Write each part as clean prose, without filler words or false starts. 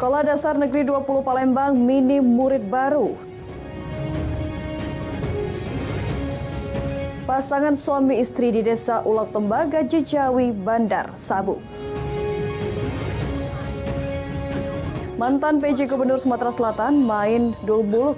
Sekolah Dasar Negeri 20 Palembang minim murid baru. Pasangan suami istri di Desa Ulak Tembaga, Jejawi, Bandar, Sabu. Mantan PJ Gubernur Sumatera Selatan main dul buluk.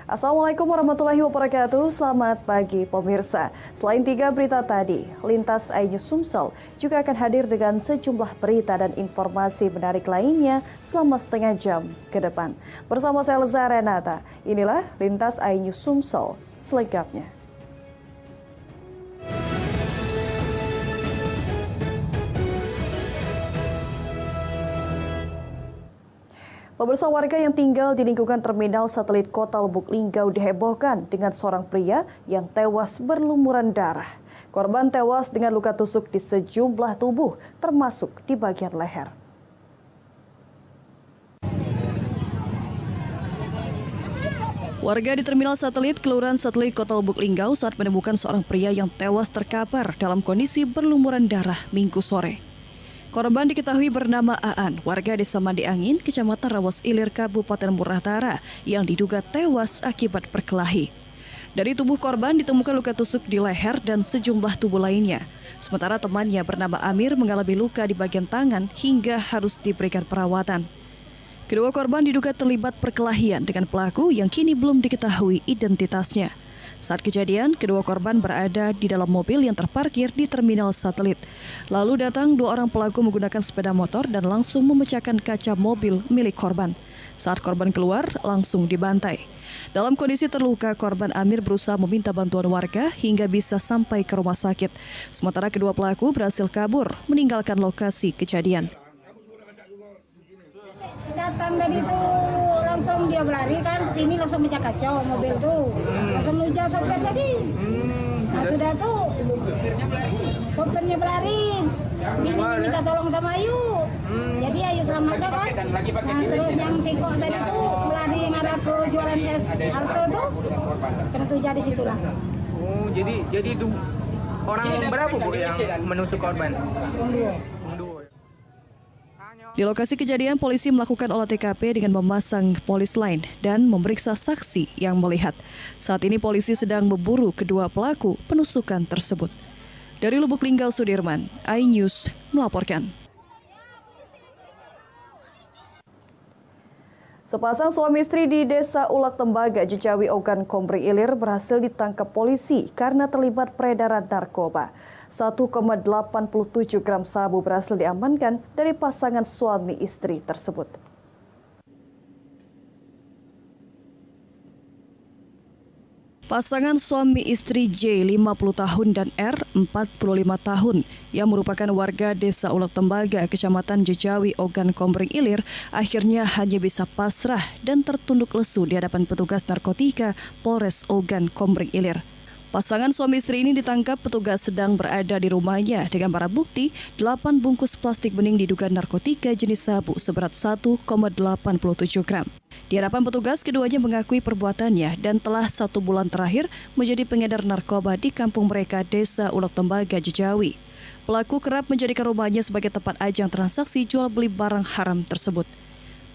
Assalamualaikum warahmatullahi wabarakatuh. Selamat pagi pemirsa. Selain 3 berita tadi, Lintas iNews Sumsel juga akan hadir dengan sejumlah berita dan informasi menarik lainnya selama setengah jam ke depan. Bersama saya Leza Renata, inilah Lintas iNews Sumsel selengkapnya. Pemirsa, warga yang tinggal di lingkungan terminal satelit Kota Lubuk Linggau dihebohkan dengan seorang pria yang tewas berlumuran darah. Korban tewas dengan luka tusuk di sejumlah tubuh, termasuk di bagian leher. Warga di terminal satelit Kelurahan Satelit Kota Lubuk Linggau saat menemukan seorang pria yang tewas terkapar dalam kondisi berlumuran darah Minggu sore. Korban diketahui bernama Aan, warga Desa Mandi Angin, Kecamatan Rawas Ilir, Kabupaten Murah Tara, yang diduga tewas akibat berkelahi. Dari tubuh korban ditemukan luka tusuk di leher dan sejumlah tubuh lainnya. Sementara temannya bernama Amir mengalami luka di bagian tangan hingga harus diberikan perawatan. Kedua korban diduga terlibat perkelahian dengan pelaku yang kini belum diketahui identitasnya. Saat kejadian, kedua korban berada di dalam mobil yang terparkir di terminal satelit. Lalu datang 2 orang pelaku menggunakan sepeda motor dan langsung memecahkan kaca mobil milik korban. Saat korban keluar, langsung dibantai. Dalam kondisi terluka, korban Amir berusaha meminta bantuan warga hingga bisa sampai ke rumah sakit. Sementara kedua pelaku berhasil kabur, meninggalkan lokasi kejadian. Datang dari itu langsung dia berlari kan, sini langsung pecah kaca mobil tuh, langsung nuja sopir tadi. Nah sudah tuh sopirnya berlari, bini minta tolong sama Ayu, jadi Ayu selamatkan kan. Nah terus yang singkong tadi tuh berlari ngarah ke jualan es Alto tuh, kena tuja di situlah. Oh jadi orang berapa Bu yang menusuk korban? Di lokasi kejadian, polisi melakukan olah TKP dengan memasang polis lain dan memeriksa saksi yang melihat. Saat ini polisi sedang memburu kedua pelaku penusukan tersebut. Dari Lubuk Linggau, Sudirman, iNews melaporkan. Sepasang suami istri di Desa Ulak Tembaga, Jejawi, Ogan, Komering Ilir berhasil ditangkap polisi karena terlibat peredaran narkoba. 1,87 gram sabu berhasil diamankan dari pasangan suami istri tersebut. Pasangan suami istri J 50 tahun dan R 45 tahun yang merupakan warga Desa Ulak Tembaga, Kecamatan Jejawi, Ogan, Komering Ilir akhirnya hanya bisa pasrah dan tertunduk lesu di hadapan petugas narkotika Polres Ogan, Komering Ilir. Pasangan suami istri ini ditangkap petugas sedang berada di rumahnya dengan barang bukti 8 bungkus plastik bening diduga narkotika jenis sabu seberat 1,87 gram. Di hadapan petugas, keduanya mengakui perbuatannya dan telah 1 bulan terakhir menjadi pengedar narkoba di kampung mereka Desa Ulak Tembaga, Jejawi. Pelaku kerap menjadikan rumahnya sebagai tempat ajang transaksi jual beli barang haram tersebut.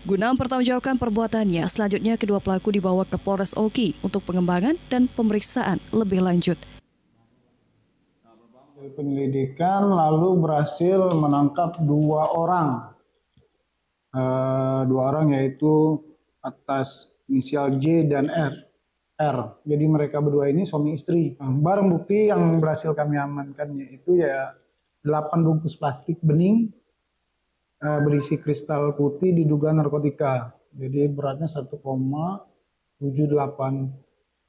Guna mempertanggungjawabkan perbuatannya, selanjutnya kedua pelaku dibawa ke Polres Oki untuk pengembangan dan pemeriksaan lebih lanjut. Penyelidikan lalu berhasil menangkap 2 orang. 2 orang yaitu atas inisial J dan R. Jadi mereka berdua ini suami istri. Barang bukti yang berhasil kami amankan yaitu 8 bungkus plastik bening berisi kristal putih diduga narkotika. Jadi beratnya 1,78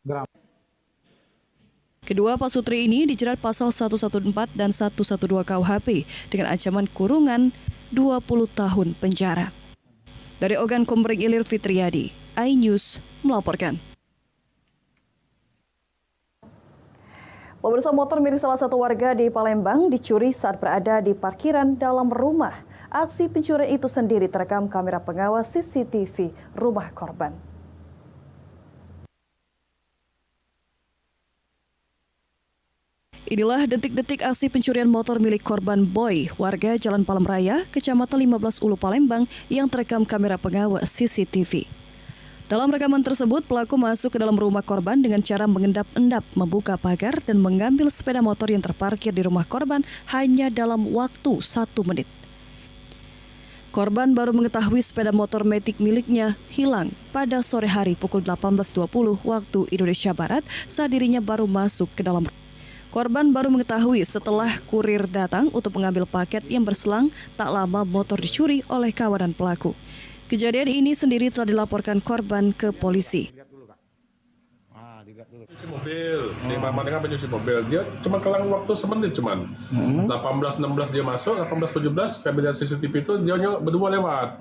gram. Kedua pasutri ini dijerat pasal 114 dan 112 KUHP dengan ancaman kurungan 20 tahun penjara. Dari Ogan Komering Ilir Fitriadi, iNews melaporkan. Pemirsa, motor milik salah satu warga di Palembang dicuri saat berada di parkiran dalam rumah. Aksi pencurian itu sendiri terekam kamera pengawas CCTV rumah korban. Inilah detik-detik aksi pencurian motor milik korban Boy, warga Jalan Palem Raya, Kecamatan 15 Ulu Palembang yang terekam kamera pengawas CCTV. Dalam rekaman tersebut, pelaku masuk ke dalam rumah korban dengan cara mengendap-endap, membuka pagar, dan mengambil sepeda motor yang terparkir di rumah korban hanya dalam waktu 1 menit. Korban baru mengetahui sepeda motor Matic miliknya hilang pada sore hari pukul 18.20 waktu Indonesia Barat saat dirinya baru masuk ke dalam rumah. Korban baru mengetahui setelah kurir datang untuk mengambil paket yang berselang tak lama motor dicuri oleh kawanan pelaku. Kejadian ini sendiri telah dilaporkan korban ke polisi. Cuci mobil, si mama dengan penyuci mobil, dia cuma kelang waktu semenit cuman. 18.16 dia masuk, 18.17 kamera CCTV itu dia berdua lewat.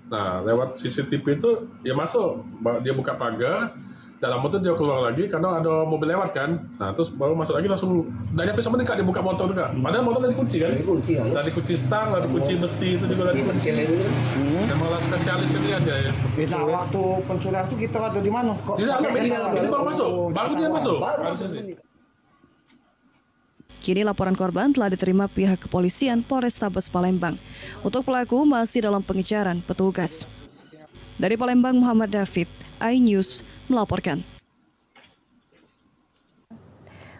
Nah, lewat CCTV itu dia masuk, dia buka pagar, dalam motor dia keluar lagi karena ada mobil lewat kan. Nah, terus baru masuk lagi langsung dari sampai semenit Kak dia buka motor tuh Kak. Padahal motor dari kunci kan? Dari kunci stang, dari kunci besi itu juga dari kunci. Memanglah spesialis ini aja ya. Nah, waktu pencurian itu kita ada di mana? Kok Ini baru masuk, baru dia masuk. Kini laporan korban telah diterima pihak kepolisian Polrestabes Palembang. Untuk pelaku masih dalam pengejaran petugas. Dari Palembang, Muhammad David, iNews melaporkan.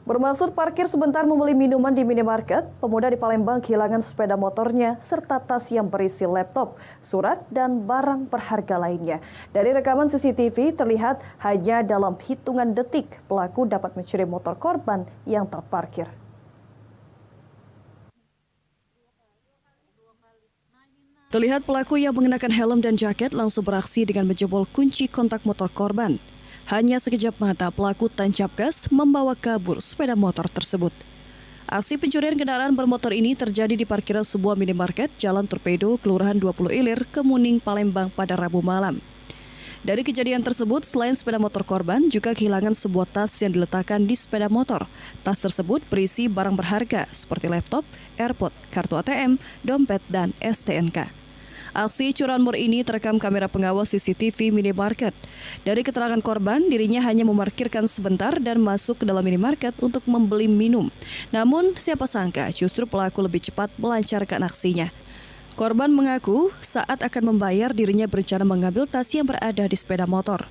Bermaksud parkir sebentar membeli minuman di minimarket, pemuda di Palembang kehilangan sepeda motornya serta tas yang berisi laptop, surat, dan barang berharga lainnya. Dari rekaman CCTV terlihat hanya dalam hitungan detik pelaku dapat mencuri motor korban yang terparkir. Terlihat pelaku yang mengenakan helm dan jaket langsung beraksi dengan menjebol kunci kontak motor korban. Hanya sekejap mata pelaku tancap gas membawa kabur sepeda motor tersebut. Aksi pencurian kendaraan bermotor ini terjadi di parkiran sebuah minimarket Jalan Torpedo, Kelurahan 20 Ilir, Kemuning, Palembang pada Rabu malam. Dari kejadian tersebut, selain sepeda motor korban, juga kehilangan sebuah tas yang diletakkan di sepeda motor. Tas tersebut berisi barang berharga seperti laptop, AirPod, kartu ATM, dompet, dan STNK. Aksi curanmor ini terekam kamera pengawas CCTV minimarket. Dari keterangan korban, dirinya hanya memarkirkan sebentar dan masuk ke dalam minimarket untuk membeli minum. Namun, siapa sangka justru pelaku lebih cepat melancarkan aksinya. Korban mengaku saat akan membayar dirinya berencana mengambil tas yang berada di sepeda motor.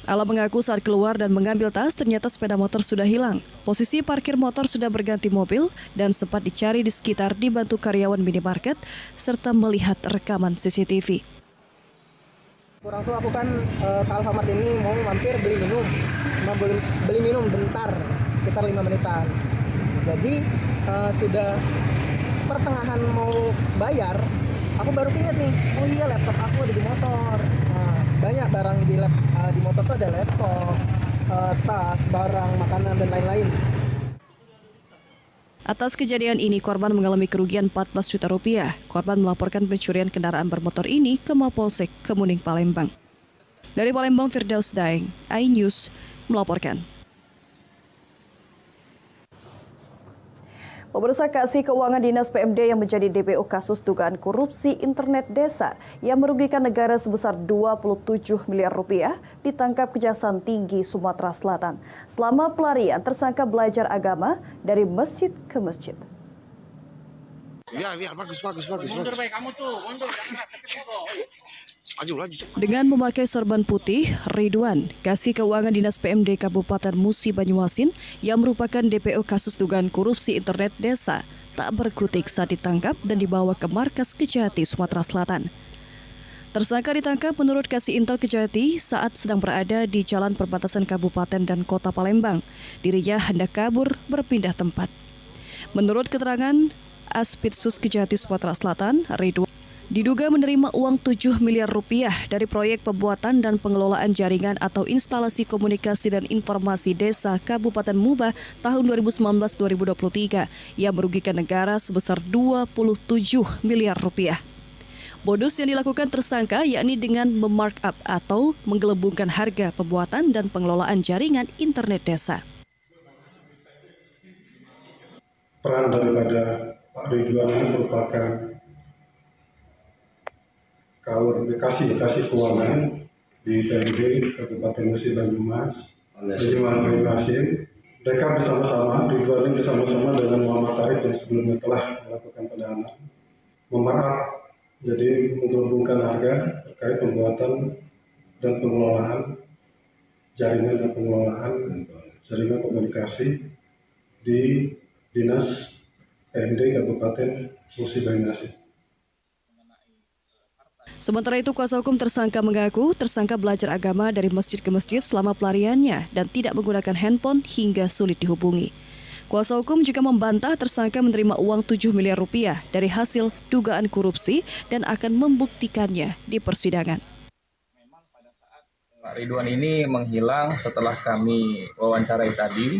Ala mengaku saat keluar dan mengambil tas ternyata sepeda motor sudah hilang. Posisi parkir motor sudah berganti mobil dan sempat dicari di sekitar dibantu karyawan minimarket serta melihat rekaman CCTV. Kurang tuh aku kan ke Alfamart ini mau mampir beli minum bentar, sekitar 5 menitan. Jadi sudah pertengahan mau bayar, aku baru ingat nih, oh iya laptop aku ada di motor. Nah, banyak barang di motor tuh ada laptop, tas, barang, makanan, dan lain-lain. Atas kejadian ini, korban mengalami kerugian 14 juta rupiah. Korban melaporkan pencurian kendaraan bermotor ini ke Mapolsek Kemuning, Palembang. Dari Palembang, Firdaus Daeng, iNews melaporkan. Pemirsa, Kasih Keuangan Dinas PMD yang menjadi DPO kasus dugaan korupsi internet desa yang merugikan negara sebesar 27 miliar rupiah ditangkap Kejaksaan Tinggi Sumatera Selatan. Selama pelarian, tersangka belajar agama dari masjid ke masjid. Ya, bagus. Mundur, baik kamu tuh, mundur. Laju. Dengan memakai sorban putih, Ridwan, Kasih Keuangan Dinas PMD Kabupaten Musi Banyuasin yang merupakan DPO kasus dugaan korupsi internet desa, tak berkutik saat ditangkap dan dibawa ke markas Kejati, Sumatera Selatan. Tersangka ditangkap menurut Kasih Intel Kejati saat sedang berada di jalan perbatasan kabupaten dan kota Palembang. Dirinya hendak kabur berpindah tempat. Menurut keterangan Aspitsus Kejati Sumatera Selatan, Ridwan diduga menerima uang 7 miliar rupiah dari proyek pembuatan dan pengelolaan jaringan atau instalasi komunikasi dan informasi desa Kabupaten Muba tahun 2019-2023 yang merugikan negara sebesar 27 miliar rupiah. Modus yang dilakukan tersangka yakni dengan memarkup atau menggelembungkan harga pembuatan dan pengelolaan jaringan internet desa. Peran daripada Pak Ridwan ini merupakan Bekasi keuangan di PMD Kabupaten Musi Banyumas. Jadi mereka bersama-sama, Ridwan ini bersama-sama dengan Muhammad Tarik yang sebelumnya telah melakukan penahanan, memarkup, jadi menggelembungkan harga terkait pembuatan dan pengelolaan jaringan dan pengelolaan jaringan komunikasi di Dinas PMD Kabupaten Musi Banyumas. Sementara itu, kuasa hukum tersangka mengaku tersangka belajar agama dari masjid ke masjid selama pelariannya dan tidak menggunakan handphone hingga sulit dihubungi. Kuasa hukum juga membantah tersangka menerima uang 7 miliar rupiah dari hasil dugaan korupsi dan akan membuktikannya di persidangan. Pak Ridwan ini menghilang setelah kami wawancarai tadi.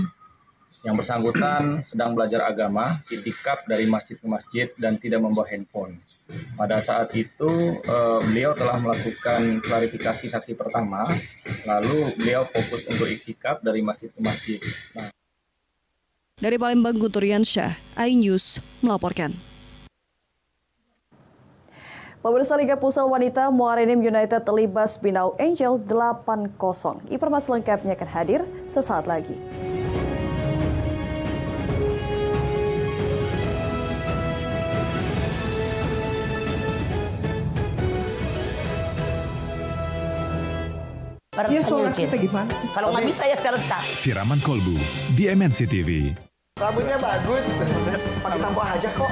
Yang bersangkutan sedang belajar agama, itikaf dari masjid ke masjid dan tidak membawa handphone. Pada saat itu beliau telah melakukan klarifikasi saksi pertama, lalu beliau fokus untuk itikaf dari masjid ke masjid. Dari Palembang, Gunturyansyah, iNews melaporkan. Pemirsa, Liga Futsal Wanita Muaraenim United terlibas Binau Angel 8-0. Informasi lengkapnya akan hadir sesaat lagi. Ya soalnya kita gimana? Kalau nggak bisa ya cerita. Siraman kolbu di MNC TV. Rambutnya bagus, pakai sampo aja kok.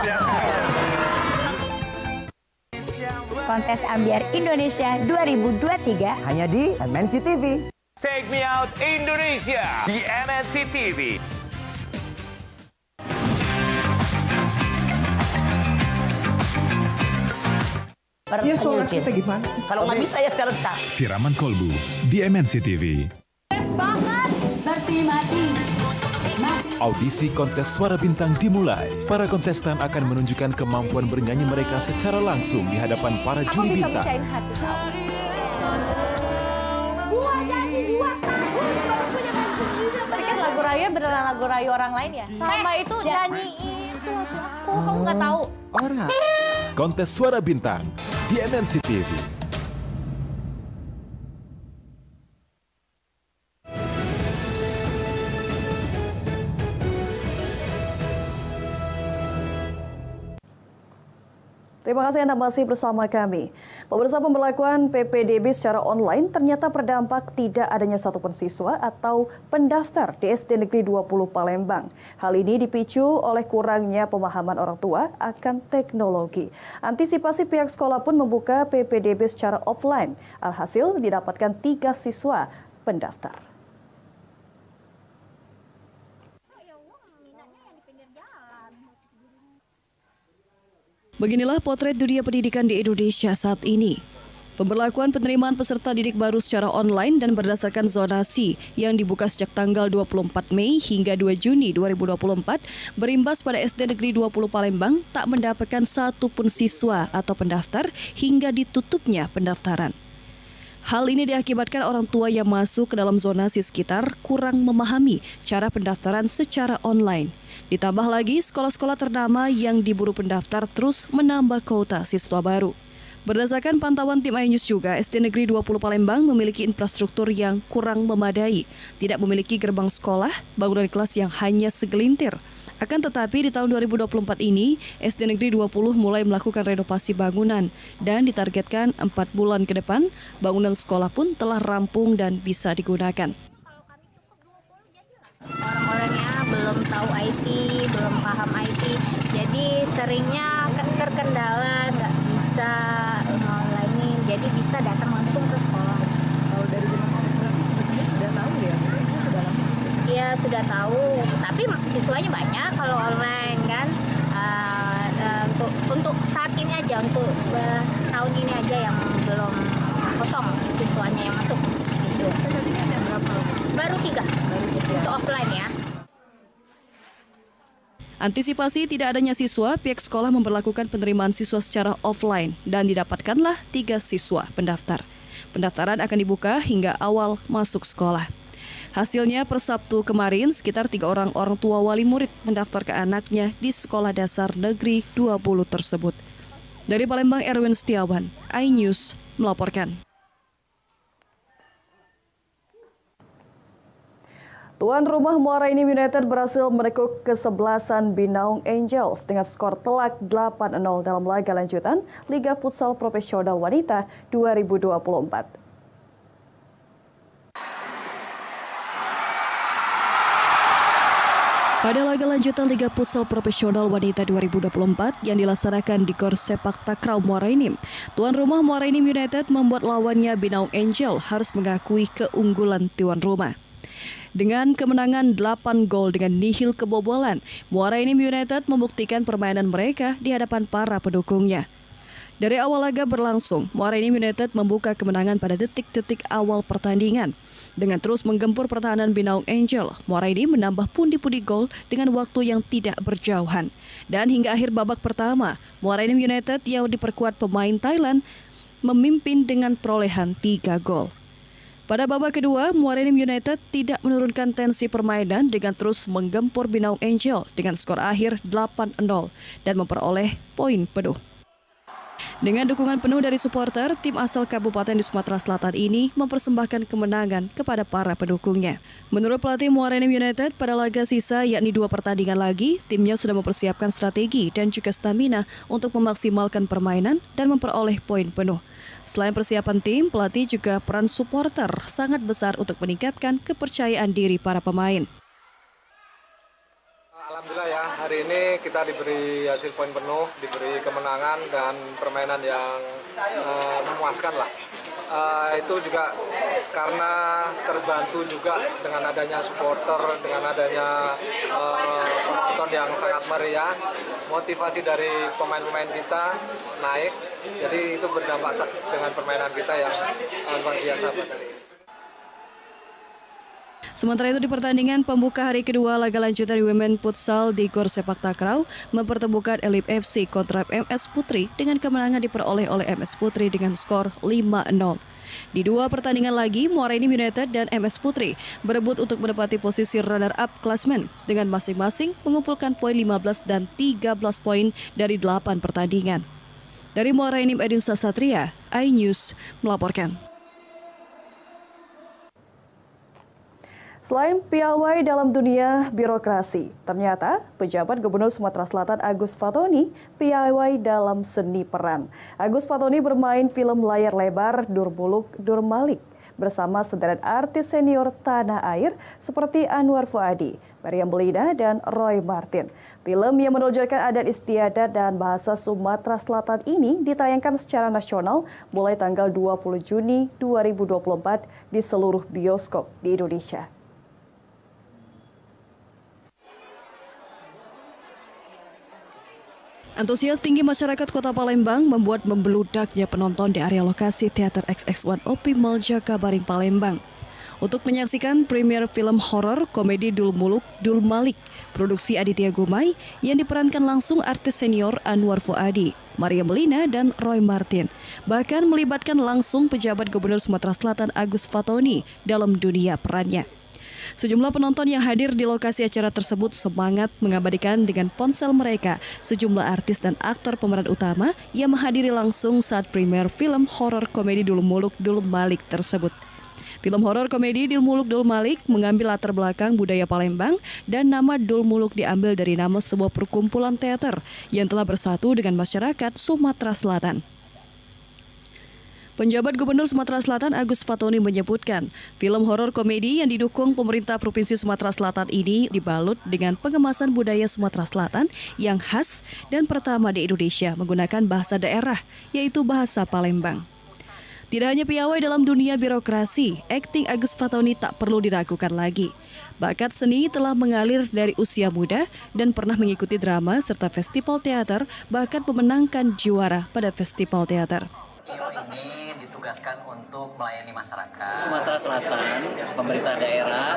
Kontes Ambiar Indonesia 2023 hanya di MNC TV. Check me out Indonesia di MNC TV. Ya soalnya kita gimana? Kalau nggak bisa ya cerita. Siraman kolbu di MNC TV. seperti mati. Audisi kontes Suara Bintang dimulai. Para kontestan akan menunjukkan kemampuan bernyanyi mereka secara langsung di hadapan para juri bintang. Tapi kan lagu Rayu beneran lagu Rayu orang lain ya? Sama itu nyanyiin itu aku, kamu nggak tahu. Orang. Kontes Suara Bintang di MNC TV. Terima kasih Anda masih bersama kami. Pemirsa, pemberlakuan PPDB secara online ternyata berdampak tidak adanya satupun siswa atau pendaftar di SD Negeri 20 Palembang. Hal ini dipicu oleh kurangnya pemahaman orang tua akan teknologi. Antisipasi pihak sekolah pun membuka PPDB secara offline. Alhasil didapatkan 3 siswa pendaftar. Beginilah potret dunia pendidikan di Indonesia saat ini. Pemberlakuan penerimaan peserta didik baru secara online dan berdasarkan zonasi yang dibuka sejak tanggal 24 Mei hingga 2 Juni 2024 berimbas pada SD Negeri 20 Palembang tak mendapatkan satupun siswa atau pendaftar hingga ditutupnya pendaftaran. Hal ini diakibatkan orang tua yang masuk ke dalam zonasi sekitar kurang memahami cara pendaftaran secara online. Ditambah lagi, sekolah-sekolah ternama yang diburu pendaftar terus menambah kuota siswa baru. Berdasarkan pantauan tim iNews juga, SD Negeri 20 Palembang memiliki infrastruktur yang kurang memadai, tidak memiliki gerbang sekolah, bangunan kelas yang hanya segelintir. Akan tetapi di tahun 2024 ini, SD Negeri 20 mulai melakukan renovasi bangunan dan ditargetkan 4 bulan ke depan, bangunan sekolah pun telah rampung dan bisa digunakan. Orang-orangnya belum tahu IT, belum paham IT, jadi seringnya terkendala, nggak bisa online, jadi bisa datang langsung ke sekolah. Kalau dari zaman berarti sebetulnya sudah tahu ya? Sudah lama. Iya sudah tahu, tapi siswanya banyak kalau online kan. Untuk saat ini aja, untuk tahun ini aja yang belum kosong siswanya yang masuk. Gitu. Saat ini ada berapa? Baru 3 untuk offline ya. Antisipasi tidak adanya siswa, pihak sekolah memberlakukan penerimaan siswa secara offline dan didapatkanlah 3 siswa pendaftar. Pendaftaran akan dibuka hingga awal masuk sekolah. Hasilnya per Sabtu kemarin sekitar 3 orang tua wali murid mendaftarkan anaknya di Sekolah Dasar Negeri 20 tersebut. Dari Palembang, Erwin Setiawan, iNews melaporkan. Tuan rumah Muara Enim United berhasil menekuk kesebelasan Binaung Angels dengan skor telak 8-0 dalam laga lanjutan Liga Futsal Profesional Wanita 2024. Pada laga lanjutan Liga Futsal Profesional Wanita 2024 yang dilaksanakan di Gor Sepak Takraw Muara Enim, tuan rumah Muara Enim United membuat lawannya Binaung Angel harus mengakui keunggulan tuan rumah. Dengan kemenangan 8 gol dengan nihil kebobolan, Muara Enim United membuktikan permainan mereka di hadapan para pendukungnya. Dari awal laga berlangsung, Muara Enim United membuka kemenangan pada detik-detik awal pertandingan. Dengan terus menggempur pertahanan Binaung Angel, Muara Enim menambah pundi-pundi gol dengan waktu yang tidak berjauhan. Dan hingga akhir babak pertama, Muara Enim United yang diperkuat pemain Thailand memimpin dengan perolehan 3 gol. Pada babak kedua, Muara Enim United tidak menurunkan tensi permainan dengan terus menggempur Binaung Angel dengan skor akhir 8-0 dan memperoleh poin penuh. Dengan dukungan penuh dari supporter, tim asal Kabupaten di Sumatera Selatan ini mempersembahkan kemenangan kepada para pendukungnya. Menurut pelatih Muara Enim United, pada laga sisa yakni 2 pertandingan lagi, timnya sudah mempersiapkan strategi dan juga stamina untuk memaksimalkan permainan dan memperoleh poin penuh. Selain persiapan tim, pelatih juga peran supporter sangat besar untuk meningkatkan kepercayaan diri para pemain. Alhamdulillah ya, hari ini kita diberi hasil poin penuh, diberi kemenangan dan permainan yang memuaskan lah. Itu juga karena terbantu juga dengan adanya supporter, dengan adanya penonton yang sangat meriah, motivasi dari pemain-pemain kita naik, jadi itu berdampak dengan permainan kita yang luar biasa pada hari ini. Sementara itu di pertandingan pembuka hari kedua laga lanjutan di Women Futsal di Gor Sepak Takraw mempertemukan Elip FC kontra MS Putri dengan kemenangan diperoleh oleh MS Putri dengan skor 5-0. Di 2 pertandingan lagi, Muara Enim United dan MS Putri berebut untuk menepati posisi runner-up klasemen dengan masing-masing mengumpulkan poin 15 dan 13 poin dari 8 pertandingan. Dari Muara Enim, Edin Sasatria, iNews melaporkan. Selain piawai dalam dunia birokrasi, ternyata pejabat Gubernur Sumatera Selatan Agus Fatoni piawai dalam seni peran. Agus Fatoni bermain film layar lebar Durmuluk Durmalik bersama sederet artis senior tanah air seperti Anwar Fuadi, Maryam Belina, dan Roy Martin. Film yang menonjolkan adat istiadat dan bahasa Sumatera Selatan ini ditayangkan secara nasional mulai tanggal 20 Juni 2024 di seluruh bioskop di Indonesia. Antusias tinggi masyarakat Kota Palembang membuat membeludaknya penonton di area lokasi Teater XX1 OP Mall Jakabaring Palembang. Untuk menyaksikan premier film horor komedi Durmuluk Durmalik, produksi Aditya Gumai yang diperankan langsung artis senior Anwar Fuadi, Maryam Belina, dan Roy Martin. Bahkan melibatkan langsung pejabat Gubernur Sumatera Selatan Agus Fatoni dalam dunia perannya. Sejumlah penonton yang hadir di lokasi acara tersebut semangat mengabadikan dengan ponsel mereka sejumlah artis dan aktor pemeran utama yang menghadiri langsung saat premier film horor komedi Durmuluk Durmalik tersebut. Film horor komedi Durmuluk Durmalik mengambil latar belakang budaya Palembang dan nama Durmuluk diambil dari nama sebuah perkumpulan teater yang telah bersatu dengan masyarakat Sumatera Selatan. Penjabat Gubernur Sumatera Selatan Agus Fatoni menyebutkan, film horor komedi yang didukung pemerintah Provinsi Sumatera Selatan ini dibalut dengan pengemasan budaya Sumatera Selatan yang khas dan pertama di Indonesia menggunakan bahasa daerah, yaitu bahasa Palembang. Tidak hanya piawai dalam dunia birokrasi, akting Agus Fatoni tak perlu diragukan lagi. Bakat seni telah mengalir dari usia muda dan pernah mengikuti drama serta festival teater, bahkan memenangkan juara pada festival teater. Ini ditugaskan untuk melayani masyarakat Sumatera Selatan, pemerintah daerah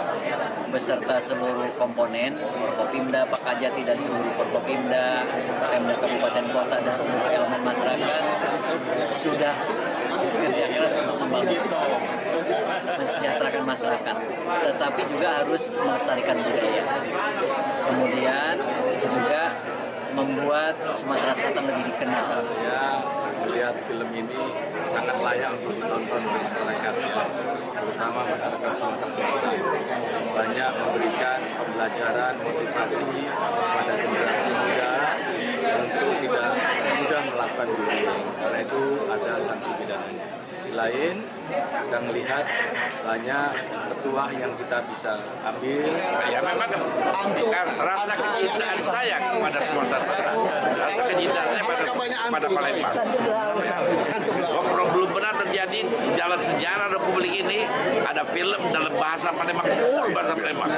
beserta seluruh komponen Forkopimda, Pakajati dan seluruh Forkopimda, Pemda Kabupaten Kota dan seluruh elemen masyarakat sudah bekerja keras untuk membangun mensejahterakan masyarakat, tetapi juga harus melestarikan budaya. Kemudian juga membuat Sumatera Selatan lebih dikenal. Ya, melihat film ini sangat layak untuk ditonton oleh masyarakat, ya, terutama masyarakat Sumatera Selatan. Banyak memberikan pembelajaran, motivasi pada generasi muda untuk tidak mudah melakukan bullying, karena itu ada sanksi pidananya. Sisi lain, kita melihat banyak petuah yang kita bisa ambil. Ya memang rasa kecintaan saya kepada Sumatera Selatan, rasa kecintaan saya pada Palembang. Belum pernah terjadi dalam sejarah Republik ini ada film dalam bahasa Palembang, full bahasa Palembang.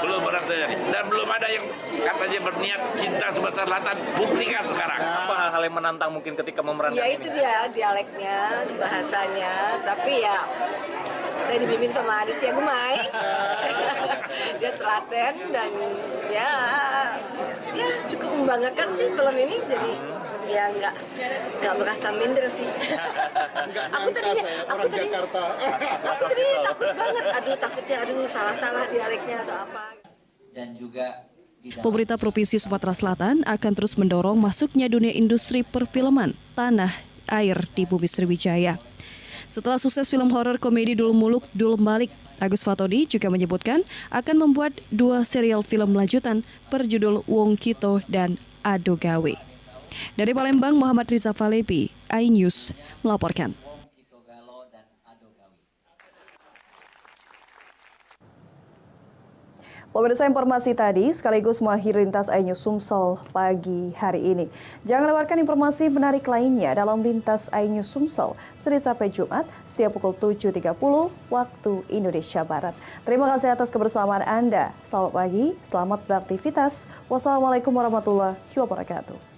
Belum pernah terjadi. Dan belum ada yang katanya berniat cinta Sumatera Selatan, buktikan sekarang. Apa hal-hal yang menantang mungkin ketika memerankan Ya ini? itu dia dialeknya, bahasanya, tapi ya saya dibimbing sama Aditya Gumai. Dia telaten dan ya cukup membanggakan sih film ini, jadi ya nggak merasa minder sih. aku tadi takut banget, takutnya salah dialeknya atau apa. Dan juga Pemerintah Provinsi Sumatera Selatan akan terus mendorong masuknya dunia industri perfilman tanah air di Bumi Sriwijaya. Setelah sukses film horor komedi Dul Muluk Dul Balik, Agus Fatodi juga menyebutkan akan membuat 2 serial film lanjutan berjudul Wong Kito dan Ado Gawe. Dari Palembang, Muhammad Riza Falepi, iNews melaporkan. Pemirsa, informasi tadi sekaligus mengakhiri Lintas iNews Sumsel pagi hari ini. Jangan lewatkan informasi menarik lainnya dalam Lintas iNews Sumsel Senin sampai Jumat setiap pukul 7.30 waktu Indonesia Barat. Terima kasih atas kebersamaan Anda. Selamat pagi, selamat beraktivitas. Wassalamualaikum warahmatullahi wabarakatuh.